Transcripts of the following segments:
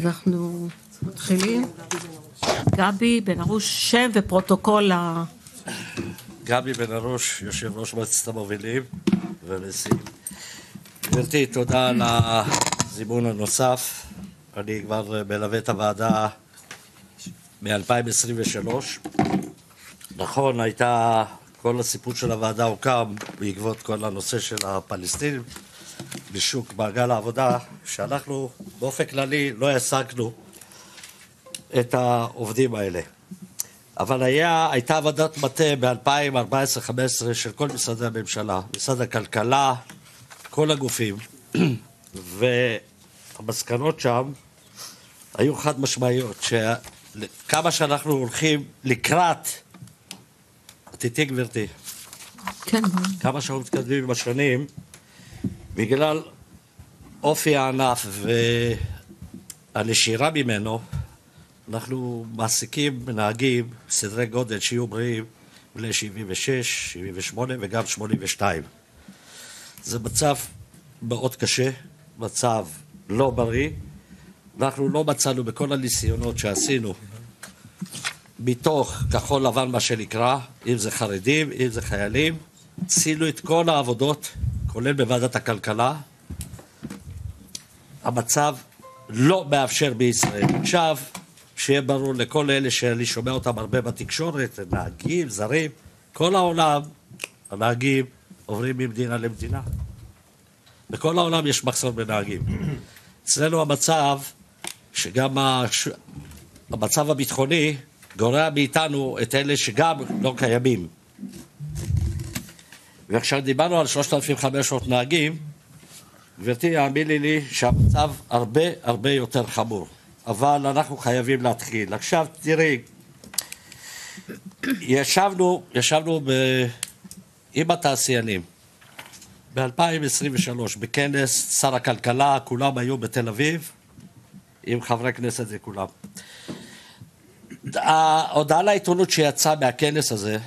אנחנו מתחילים. גבי בן ארוש, שם ופרוטוקול. גבי בן ארוש, יושב ראש מועצת המובילים ונשיא. גברתי, תודה על הזימון הנוסף. אני כבר מלווה את הוועדה מ-2023. נכון, הייתה, כל הסיפור של הוועדה הוקם בעקבות כל הנושא של הפלסטינים בשוק מעגל העבודה, שאנחנו באופן כללי לא העסקנו את העובדים האלה. אבל הייתה עבודת מטה ב-2014-2015 של כל משרדי הממשלה, משרד הכלכלה, כל הגופים, והמסקנות שם היו חד משמעיות, שכמה שאנחנו הולכים לקראת, את איתי גברתי, כן. כמה שאנחנו מתקדמים בשנים, בגלל אופי הענף והנשירה ממנו, אנחנו מעסיקים נהגים סדרי גודל שיהיו בריאים בני 76, 78 וגם 82. זה מצב מאוד קשה, מצב לא בריא. אנחנו לא מצאנו בכל הניסיונות שעשינו מתוך כחול לבן מה שנקרא, אם זה חרדים, אם זה חיילים, עשינו את כל העבודות, כולל בוועדת הכלכלה. המצב לא מאפשר בישראל. עכשיו, שיהיה ברור לכל אלה שאני שומע אותם הרבה בתקשורת, נהגים, זרים, כל העולם, הנהגים עוברים ממדינה למדינה. בכל העולם יש מחסור בנהגים. אצלנו המצב, שגם המצב הביטחוני, גורע מאיתנו את אלה שגם לא קיימים. ועכשיו דיברנו על 3,500 נהגים, גברתי, האמיני לי שהמצב הרבה יותר חמור. אבל אנחנו חייבים להתחיל. עכשיו תראי, ישבנו עם התעשיינים ב-2023 בכנס שר הכלכלה, כולם היו בתל אביב עם חברי כנסת וכולם. ההודעה לעיתונות שיצאה מהכנס הזה,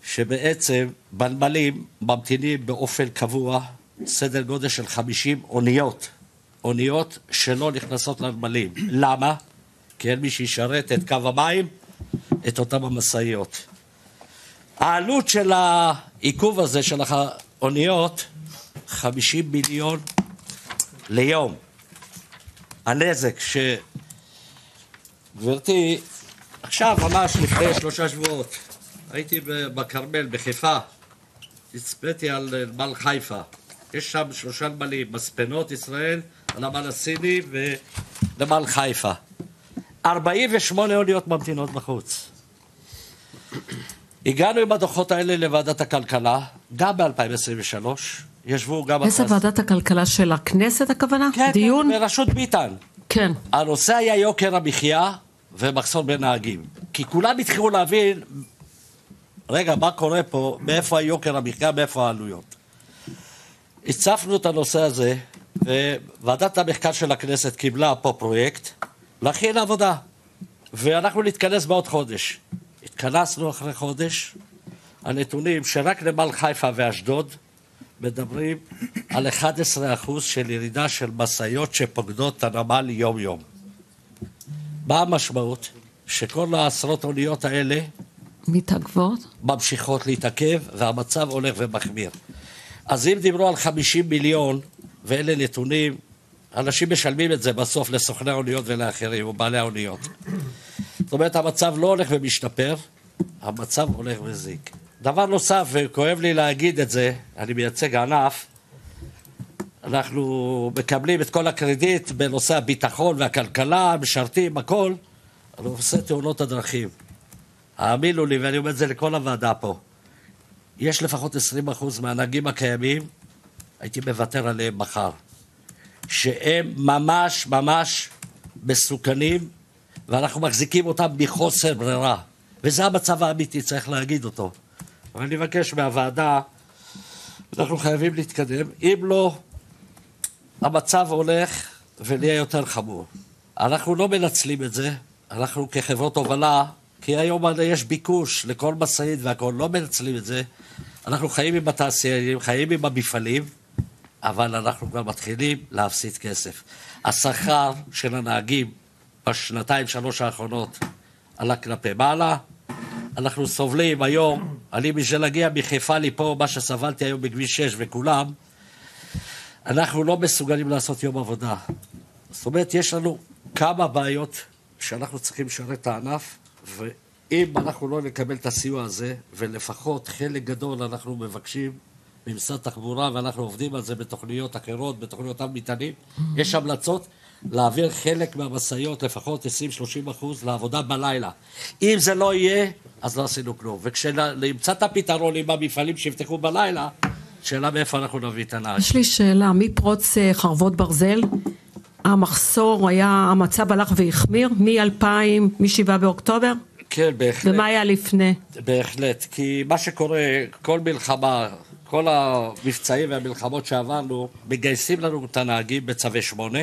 שבעצם בנמלים ממתינים באופן קבוע סדר גודל של 50 אוניות שלא נכנסות לנמלים. למה? כי אין מי שישרת את קו המים, את אותם המשאיות. העלות של העיכוב הזה של האוניות, 50 מיליון ליום. הנזק גברתי, עכשיו ממש לפני 3 שבועות, הייתי בכרמל, בחיפה, הצפתי על נמל חיפה. יש שם 3 נמלים, מספנות ישראל, הנמל הסיני ונמל חיפה. 48 אוניות ממתינות בחוץ. הגענו עם הדוחות האלה לוועדת הכלכלה, גם ב-2023, ישבו גם... איזה ועדת הכלכלה של הכנסת הכוונה? כן, דיון? כן, בראשות ביטן. כן. הנושא היה יוקר המחיה ומחסור בנהגים. כי כולם התחילו להבין, רגע, מה קורה פה, מאיפה היוקר המחיה, מאיפה העלויות. הצפנו את הנושא הזה, וועדת המחקר של הכנסת קיבלה פה פרויקט להכין עבודה, ואנחנו נתכנס בעוד חודש. התכנסנו אחרי חודש, הנתונים שרק נמל חיפה ואשדוד מדברים על 11% של ירידה של משאיות שפוקדות את הנמל יום יום. מה המשמעות? שכל העשרות אוניות האלה מתעכבות? ממשיכות להתעכב, והמצב הולך ומחמיר. אז אם דיברו על 50 מיליון, ואלה נתונים, אנשים משלמים את זה בסוף לסוכני האוניות ולאחרים, או בעלי האוניות. זאת אומרת, המצב לא הולך ומשתפר, המצב הולך וזיק. דבר נוסף, וכואב לי להגיד את זה, אני מייצג ענף, אנחנו מקבלים את כל הקרדיט בנושא הביטחון והכלכלה, משרתים, הכל, אני עושה תאונות הדרכים. האמינו לי, ואני אומר את זה לכל הוועדה פה, יש לפחות 20% מהנהגים הקיימים, הייתי מוותר עליהם מחר, שהם ממש מסוכנים, ואנחנו מחזיקים אותם מחוסר ברירה, וזה המצב האמיתי, צריך להגיד אותו. אבל אני מבקש מהוועדה, אנחנו חייבים להתקדם, אם לא, המצב הולך ונהיה יותר חמור. אנחנו לא מנצלים את זה, אנחנו כחברות הובלה, כי היום יש ביקוש לכל משאית והכל, לא מנצלים את זה, אנחנו חיים עם התעשיינים, חיים עם המפעלים, אבל אנחנו כבר מתחילים להפסיד כסף. השכר של הנהגים בשנתיים, 3 האחרונות עלה כלפי מעלה. אנחנו סובלים היום, אני בשביל להגיע מחיפה לי פה, מה שסבלתי היום בכביש 6 וכולם, אנחנו לא מסוגלים לעשות יום עבודה. זאת אומרת, יש לנו כמה בעיות שאנחנו צריכים לשרת את הענף, ואם אנחנו לא נקבל את הסיוע הזה, ולפחות חלק גדול אנחנו מבקשים ממשרד התחבורה, ואנחנו עובדים על זה בתוכניות אחרות, בתוכניות המטענים, יש המלצות להעביר חלק מהמשאיות, לפחות 20-30% לעבודה בלילה. אם זה לא יהיה, אז לא עשינו כלום. וכשנמצא את הפתרון עם המפעלים שיפתחו בלילה, שאלה מאיפה אנחנו נביא את הנהג. יש לי שאלה, מפרוץ חרבות ברזל, המחסור היה, המצב הלך והחמיר, מ-7 באוקטובר? כן, בהחלט. ומה היה לפני? בהחלט, כי מה שקורה, כל מלחמה, כל המבצעים והמלחמות שעברנו, מגייסים לנו את הנהגים בצווי 8,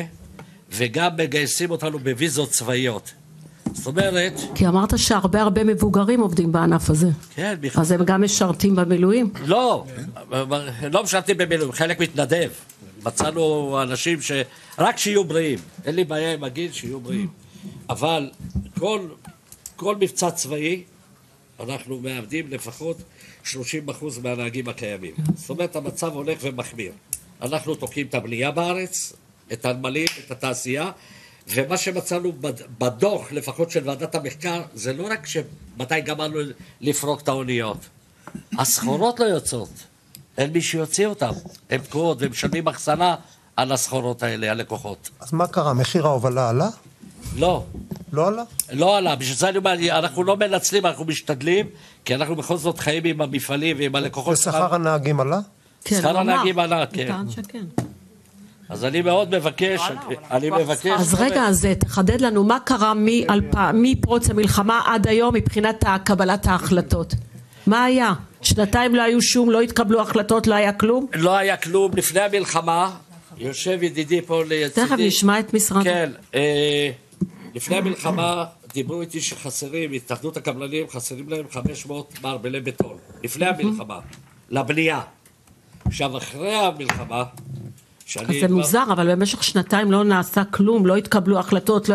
וגם מגייסים אותנו בוויזות צבאיות. זאת אומרת... כי אמרת שהרבה מבוגרים עובדים בענף הזה. כן, אז הם גם משרתים במילואים? לא, לא משרתים במילואים, חלק מתנדב. מצאנו אנשים רק שיהיו בריאים. אין לי בעיה עם הגיל שיהיו בריאים. אבל כל מבצע צבאי, אנחנו מאבדים לפחות 30% מהנהגים הקיימים. זאת אומרת, המצב הולך ומחמיר. אנחנו תוקעים את הבנייה בארץ, את הנמלים, את התעשייה, ומה שמצאנו בדוח, לפחות של ועדת המחקר, זה לא רק שמתי גמרנו לפרוק את האוניות. הסחורות לא יוצאות. אין מי שיוציא אותם. הן תקועות ומשלמים מחסנה על הסחורות האלה, הלקוחות. אז מה קרה? מחיר ההובלה עלה? לא. לא עלה? לא עלה. בשביל זה אני אומר, אנחנו לא מנצלים, אנחנו משתדלים, כי אנחנו בכל זאת חיים עם המפעלים ועם הלקוחות. ושכר הנהגים עלה? שכר הנהגים עלה, כן. טען שכן. אז אני מאוד מבקש, אז רגע, אז תחדד לנו מה קרה מפרוץ המלחמה עד היום מבחינת קבלת ההחלטות. מה היה? 2 לא היו שום, לא התקבלו החלטות, לא היה כלום? לא היה כלום. לפני המלחמה, יושב ידידי פה ליצידי. תכף נשמע את משרד. כן, לפני המלחמה דיברו איתי שחסרים, התאחדות הקבלנים, חסרים להם 500 מערבלי בטון. לפני המלחמה, לבנייה. עכשיו, אחרי המלחמה, אז זה מוזר, אבל במשך 2 לא נעשה כלום, לא התקבלו החלטות,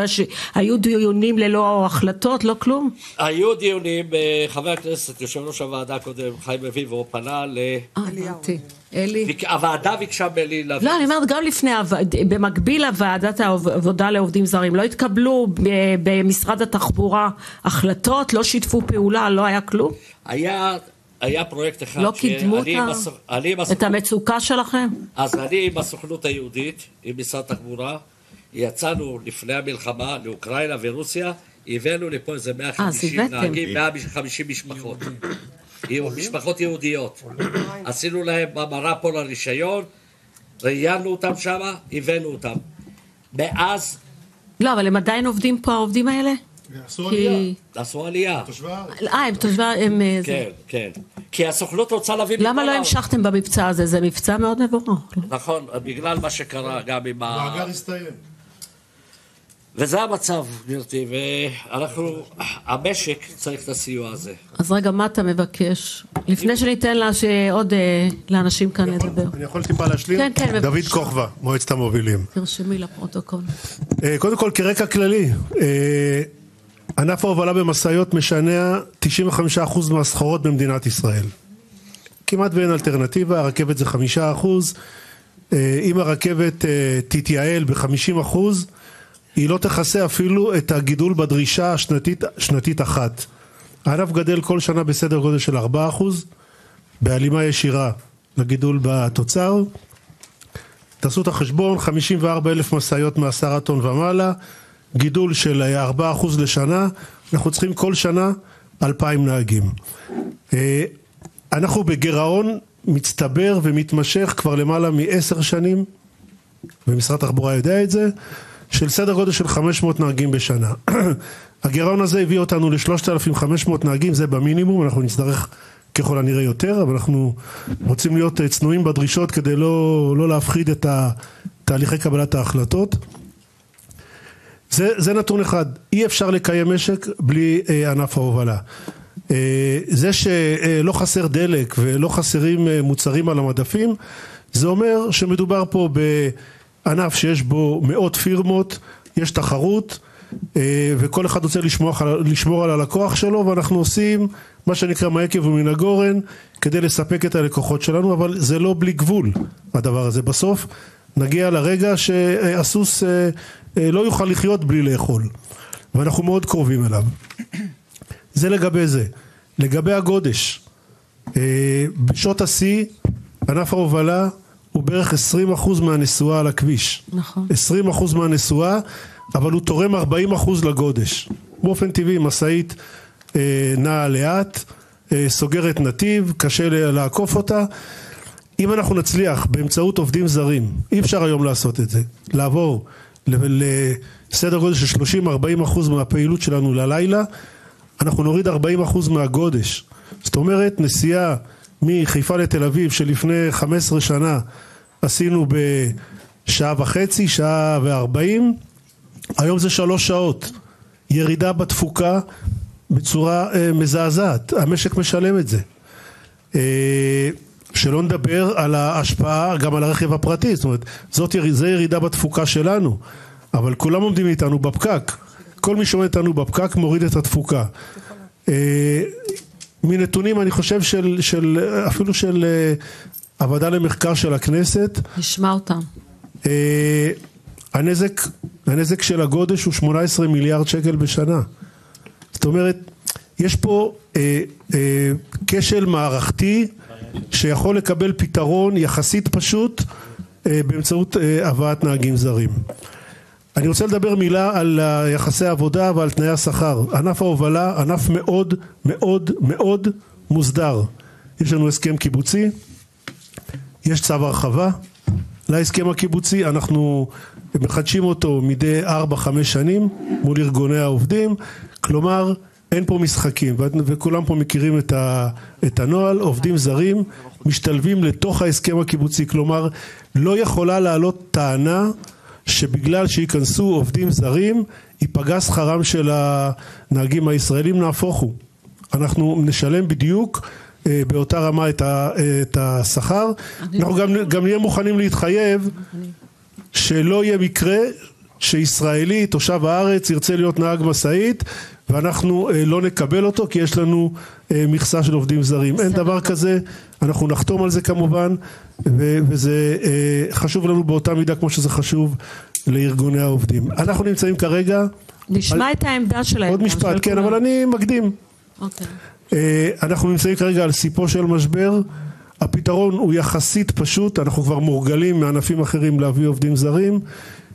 היו דיונים ללא החלטות, לא כלום? היו דיונים, חבר הכנסת, יושב ראש הוועדה קודם, חיים אביבו, פנה אלי. הוועדה ביקשה בלי להביא. לא, אני אומרת, גם לפני, במקביל לוועדת העבודה לעובדים זרים, לא התקבלו במשרד התחבורה החלטות, לא שיתפו פעולה, לא היה כלום? היה פרויקט אחד לא קידמו את המצוקה שלכם? אז אני עם הסוכנות היהודית, עם משרד התחבורה, יצאנו לפני המלחמה לאוקראינה ורוסיה, הבאנו לפה איזה 150 נהגים, 150 משפחות. משפחות יהודיות. עשינו להם במרה פה לרישיון, ראיינו אותם שם, הבאנו אותם. מאז... לא, אבל הם עדיין עובדים פה, העובדים האלה? עשו עלייה. הם תושבי... כן, כן. כי הסוכנות רוצה להביא... למה לא המשכתם במבצע הזה? זה מבצע מאוד מבורך. נכון, בגלל מה שקרה גם עם המעגל הסתיים. וזה המצב, גברתי, ואנחנו, המשק צריך את הסיוע הזה. אז רגע, מה אתה מבקש? לפני שניתן עוד לאנשים כאן לדבר. אני יכול טיפה להשלים? כן, כן. דוד כוכבא, מועצת המובילים. תרשמי לפרוטוקול. קודם כל, כרקע כללי, ענף ההובלה במשאיות משנע 95% מהסחורות במדינת ישראל. כמעט ואין אלטרנטיבה, הרכבת זה 5%. אם הרכבת תתייעל ב-50%, היא לא תכסה אפילו את הגידול בדרישה שנתית אחת. הענף גדל כל שנה בסדר גודל של 4%, בהלימה ישירה לגידול בתוצר. תעשו את החשבון, 54,000 משאיות מ10 טון ומעלה, גידול של 4% לשנה, אנחנו צריכים כל שנה 2,000 נהגים. אנחנו בגירעון מצטבר ומתמשך כבר למעלה מ10 שנים, ומשרד התחבורה יודע את זה, של סדר גודל של 500 נהגים בשנה. הגירעון הזה הביא אותנו ל-3,500 נהגים, זה במינימום, אנחנו נצטרך ככל הנראה יותר, אבל אנחנו רוצים להיות צנועים בדרישות כדי לא להפחיד את תהליכי קבלת ההחלטות. זה נתון אחד, אי אפשר לקיים משק בלי ענף ההובלה. זה שלא חסר דלק ולא חסרים מוצרים על המדפים, זה אומר שמדובר פה בענף שיש בו מאות פירמות, יש תחרות, וכל אחד רוצה לשמור על הלקוח שלו, ואנחנו עושים מה שנקרא מהעקב ומן הגורן, כדי לספק את הלקוחות שלנו, אבל זה לא בלי גבול הדבר הזה. בסוף נגיע לרגע שהסוס לא יוכל לחיות בלי לאכול, ואנחנו מאוד קרובים אליו. זה לגבי זה. לגבי הגודש, בשעות השיא, ענף ההובלה הוא בערך 20% מהנסועה על הכביש. נכון. 20% מהנסועה, אבל הוא תורם 40% לגודש. באופן טבעי, מסעית נעה לאט, סוגרת נתיב, קשה לעקוף אותה. אם אנחנו נצליח באמצעות עובדים זרים, אי אפשר היום לעשות את זה, לעבור לסדר גודל של 30-40% מהפעילות שלנו ללילה, אנחנו נוריד 40% מהגודש. זאת אומרת, נסיעה מחיפה לתל אביב שלפני 15 שנה עשינו בשעה וחצי, שעה ו40, היום זה 3 שעות. ירידה בתפוקה בצורה מזעזעת. המשק משלם את זה. שלא נדבר על ההשפעה גם על הרכב הפרטי. זאת אומרת, זה ירידה בתפוקה שלנו. אבל כולם עומדים איתנו בפקק. כל מי שעומד איתנו בפקק מוריד את התפוקה. מנתונים אני חושב אפילו של הוועדה למחקר של הכנסת. נשמע אותם. הנזק של הגודש הוא 18 מיליארד שקל בשנה. זאת אומרת, יש פה כשל מערכתי שיכול לקבל פתרון יחסית פשוט באמצעות הבאת נהגים זרים. אני רוצה לדבר מילה על יחסי העבודה ועל תנאי השכר. ענף ההובלה, ענף מאוד מאוד מאוד מוסדר. יש לנו הסכם קיבוצי, יש צו הרחבה להסכם הקיבוצי, אנחנו מחדשים אותו מדי 4-5 שנים מול ארגוני העובדים, כלומר אין פה משחקים, וכולם פה מכירים את הנוהל. עובדים זרים משתלבים לתוך ההסכם הקיבוצי, כלומר לא יכולה לעלות טענה שבגלל שיכנסו עובדים זרים ייפגע שכרם של הנהגים הישראלים. נהפוך הוא, אנחנו נשלם בדיוק באותה רמה את השכר. אנחנו גם נהיה מוכנים להתחייב שלא יהיה מקרה שישראלי תושב הארץ ירצה להיות נהג מסעית ואנחנו לא נקבל אותו כי יש לנו מכסה של עובדים זרים. אין דבר כזה, אנחנו נחתום על זה כמובן, וזה חשוב לנו באותה מידה כמו שזה חשוב לארגוני העובדים. אנחנו נמצאים כרגע... נשמע את העמדה שלהם. עוד משפט, כן, אבל אני מקדים. אוקיי. אנחנו נמצאים כרגע על סיפו של משבר, הפתרון הוא יחסית פשוט, אנחנו כבר מורגלים מענפים אחרים להביא עובדים זרים,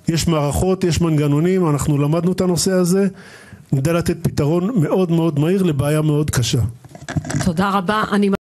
יש מערכות, יש מנגנונים, אנחנו למדנו את הנושא הזה, נדע לתת פתרון מאוד מאוד מהיר לבעיה מאוד קשה. תודה רבה.